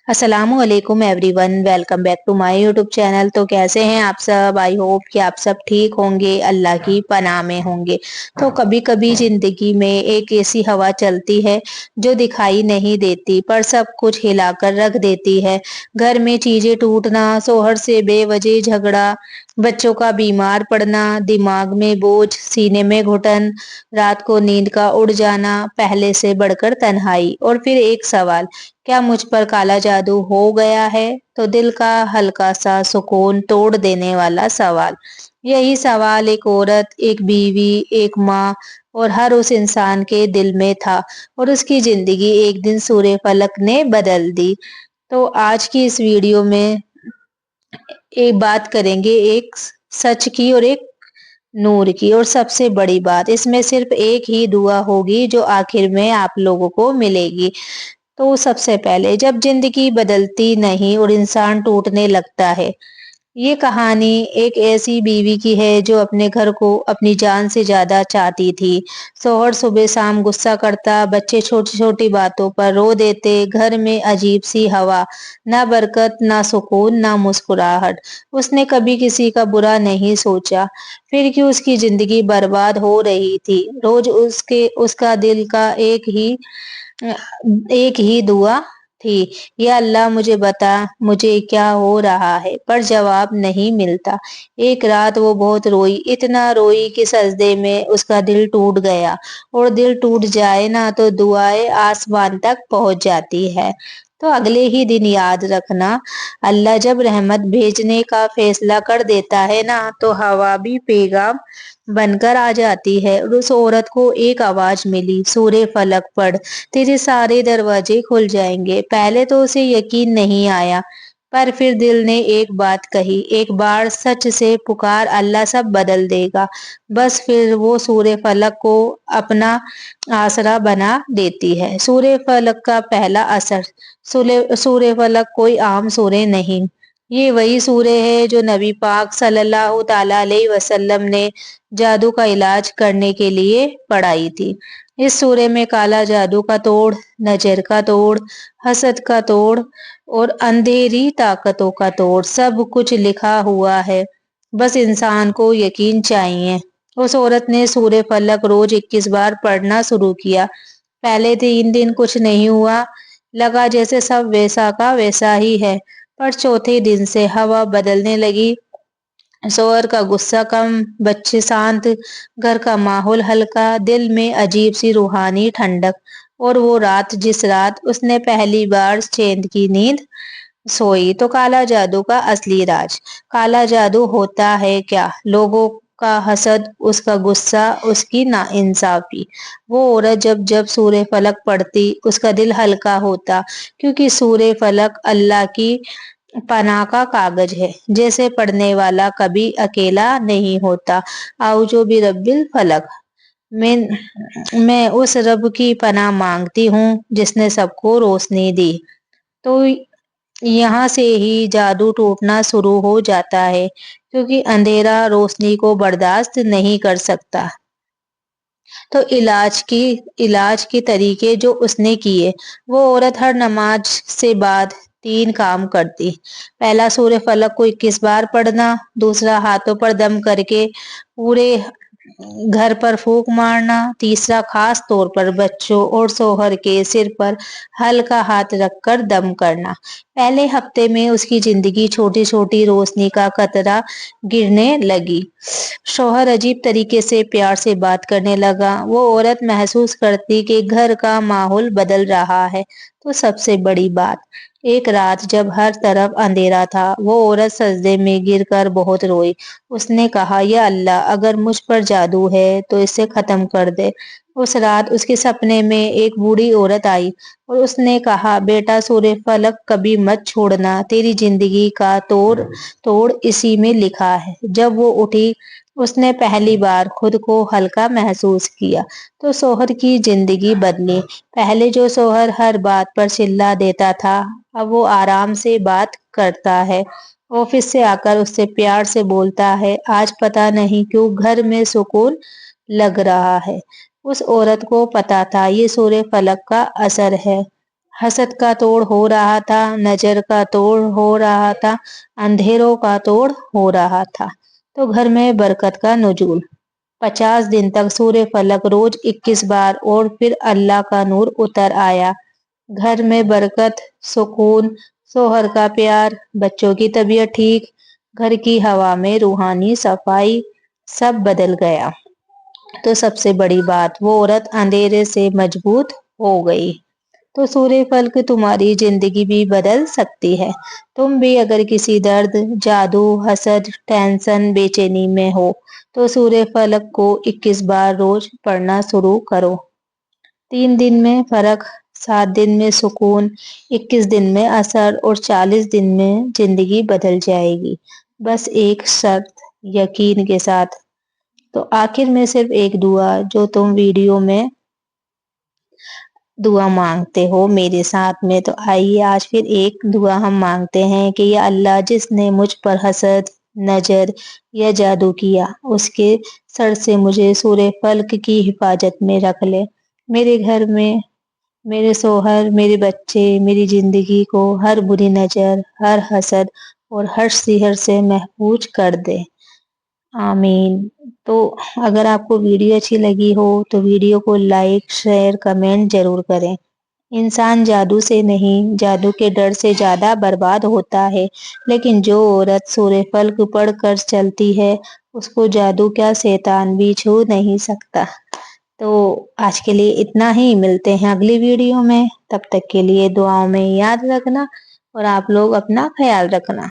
अस्सलामुअलैकुम everyone, welcome back to my YouTube channel. तो कैसे हैं आप सब? आई होप कि आप सब ठीक होंगे, अल्लाह की पनाह में होंगे। तो कभी कभी जिंदगी में एक ऐसी हवा चलती है जो दिखाई नहीं देती पर सब कुछ हिलाकर रख देती है। घर में चीजें टूटना, शोहर से बेवजह झगड़ा, बच्चों का बीमार पड़ना, दिमाग में बोझ, सीने में घुटन, रात को नींद का उड़ जाना, पहले से बढ़कर तन्हाई और फिर एक सवाल, क्या मुझ पर काला जादू हो गया है? तो दिल का हल्का सा सुकून तोड़ देने वाला सवाल। यही सवाल एक औरत, एक बीवी, एक माँ और हर उस इंसान के दिल में था और उसकी जिंदगी एक दिन सूर्य फलक ने बदल दी। तो आज की इस वीडियो में एक बात करेंगे, एक सच की और एक नूर की, और सबसे बड़ी बात, इसमें सिर्फ एक ही दुआ होगी जो आखिर में आप लोगों को मिलेगी। तो सबसे पहले, जब जिंदगी बदलती नहीं और इंसान टूटने लगता है। ये कहानी एक ऐसी बीवी की है जो अपने घर को अपनी जान से ज्यादा चाहती थी। शौहर सुबह शाम गुस्सा करता, बच्चे छोटी छोटी बातों पर रो देते, घर में अजीब सी हवा, ना बरकत, ना सुकून, ना मुस्कुराहट। उसने कभी किसी का बुरा नहीं सोचा, फिर क्यों उसकी जिंदगी बर्बाद हो रही थी। रोज उसका दिल का एक ही दुआ थी, या अल्लाह मुझे बता मुझे क्या हो रहा है, पर जवाब नहीं मिलता। एक रात वो बहुत रोई, इतना रोई कि सजदे में उसका दिल टूट गया। और दिल टूट जाए ना तो दुआएं आसमान तक पहुंच जाती है। तो अगले ही दिन याद रखना, अल्लाह जब रहमत भेजने का फैसला कर देता है ना तो हवा भी पैगाम बनकर आ जाती है। और उस औरत को एक आवाज मिली, सूरे फलक पढ़, तेरे सारे दरवाजे खुल जाएंगे। पहले तो उसे यकीन नहीं आया, पर फिर दिल ने एक बात कही, एक बार सच से पुकार, अल्लाह सब बदल देगा। बस फिर वो सूर्य फलक को अपना आसरा बना देती है। सूर्य फलक का पहला असर। सूर्य फलक कोई आम सूर्य नहीं, ये वही सूर्य है जो नबी पाक सल्लल्लाहु ताला अलैहि वसल्लम ने जादू का इलाज करने के लिए पढ़ाई थी। इस सूर्य में काला जादू का तोड़, नजर का तोड़, हसद का तोड़ और अंधेरी ताकतों का तोड़, सब कुछ लिखा हुआ है। बस इंसान को यकीन चाहिए। उस औरत ने सूर्य फलक रोज 21 बार पढ़ना शुरू किया। पहले 3 दिन कुछ नहीं हुआ, लगा जैसे सब वैसा का वैसा ही है। पर चौथे दिन से हवा बदलने लगी, शौहर का गुस्सा कम, बच्चे शांत, घर का माहौल हल्का, दिल में अजीब सी रूहानी ठंडक। और वो रात, जिस रात उसने पहली बार चैन की नींद सोई। तो काला जादू का असली राज। काला जादू होता है क्या? लोगों का हसद, उसका गुस्सा, उसकी नाइंसाफी। वो औरत जब जब सूर्य फलक पढ़ती उसका दिल हल्का होता, क्योंकि सूर्य फलक अल्लाह की पनाह का कागज है। जैसे पढ़ने वाला कभी अकेला नहीं होता। आऊजो भी रब्बिल फलक, मैं उस रब की पनाह मांगती हूँ जिसने सबको रोशनी दी। तो यहाँ से ही जादू टूटना शुरू हो जाता है, क्योंकि अंधेरा रोशनी को बर्दाश्त नहीं कर सकता। तो इलाज की तरीके जो उसने किए। वो औरत हर नमाज से बाद 3 काम करती। पहला, सूर्य फलक को 21 बार पढ़ना। दूसरा, हाथों पर दम करके पूरे घर पर फूंक मारना। तीसरा, खास तौर पर बच्चों और शौहर के सिर पर हल्का हाथ रखकर दम करना। पहले हफ्ते में उसकी जिंदगी छोटी छोटी रोशनी का कतरा गिरने लगी। शौहर अजीब तरीके से प्यार से बात करने लगा। वो औरत महसूस करती कि घर का माहौल बदल रहा है। तो सबसे बड़ी बात, एक रात जब हर तरफ अंधेरा था, वो औरत सजदे में गिरकर बहुत रोई। उसने कहा, या अल्लाह, अगर मुझ पर जादू है तो इसे खत्म कर दे। उस रात उसके सपने में एक बूढ़ी औरत आई और उसने कहा, बेटा, सूर्य फलक कभी मत छोड़ना, तेरी जिंदगी का तोड़ तोड़ इसी में लिखा है। जब वो उठी, उसने पहली बार खुद को हल्का महसूस किया। तो शौहर की जिंदगी बदली। पहले जो शौहर हर बात पर चिल्ला देता था, अब वो आराम से बात करता है। ऑफिस से आकर उससे प्यार से बोलता है। आज पता नहीं क्यों घर में सुकून लग रहा है। उस औरत को पता था ये सूर्य फलक का असर है। حسد کا توڑ ہو رہا تھا، نظر کا توڑ ہو رہا تھا، اندھیروں کا توڑ ہو رہا تھا۔ تو گھر میں برکت کا نزول۔ 50 دن تک سورہ فلق روز 21 بار اور پھر اللہ کا نور اتر آیا۔ گھر میں برکت، سکون، شوہر کا پیار، بچوں کی طبیعت ٹھیک، گھر کی ہوا میں روحانی صفائی، سب بدل گیا۔ تو سب سے بڑی بات، وہ عورت اندھیرے سے مضبوط ہو گئی۔ تو سورہ فلق تمہاری زندگی بھی بدل سکتی ہے۔ تم بھی اگر کسی درد، جادو، حسد، ٹینشن، بے چینی میں ہو تو سورہ فلق کو 21 بار روز پڑھنا شروع کرو۔ 3 دن میں فرق، 7 دن میں سکون، 21 دن میں اثر اور 40 دن میں زندگی بدل جائے گی، بس ایک شرط، یقین کے ساتھ۔ تو آخر میں صرف ایک دعا جو تم ویڈیو میں دعا مانگتے ہو میرے ساتھ میں، تو آئیے آج پھر ایک دعا ہم مانگتے ہیں کہ یا اللہ، جس نے مجھ پر حسد، نظر یا جادو کیا، اس کے سر سے مجھے سورہ فلق کی حفاظت میں رکھ لے۔ میرے گھر میں، میرے شوہر، میرے بچے، میری زندگی کو ہر بری نظر، ہر حسد اور ہر سحر سے محفوظ کر دے، آمین۔ تو اگر آپ کو ویڈیو اچھی لگی ہو تو ویڈیو کو لائک، شیئر، کمنٹ ضرور کریں۔ انسان جادو سے نہیں، جادو کے ڈر سے زیادہ برباد ہوتا ہے، لیکن جو عورت سورہ فلق پڑھ کر چلتی ہے، اس کو جادو کیا شیطان بھی چھو نہیں سکتا۔ تو آج کے لیے اتنا ہی، ملتے ہیں اگلی ویڈیو میں، تب تک کے لیے دعاؤں میں یاد رکھنا اور آپ لوگ اپنا خیال رکھنا۔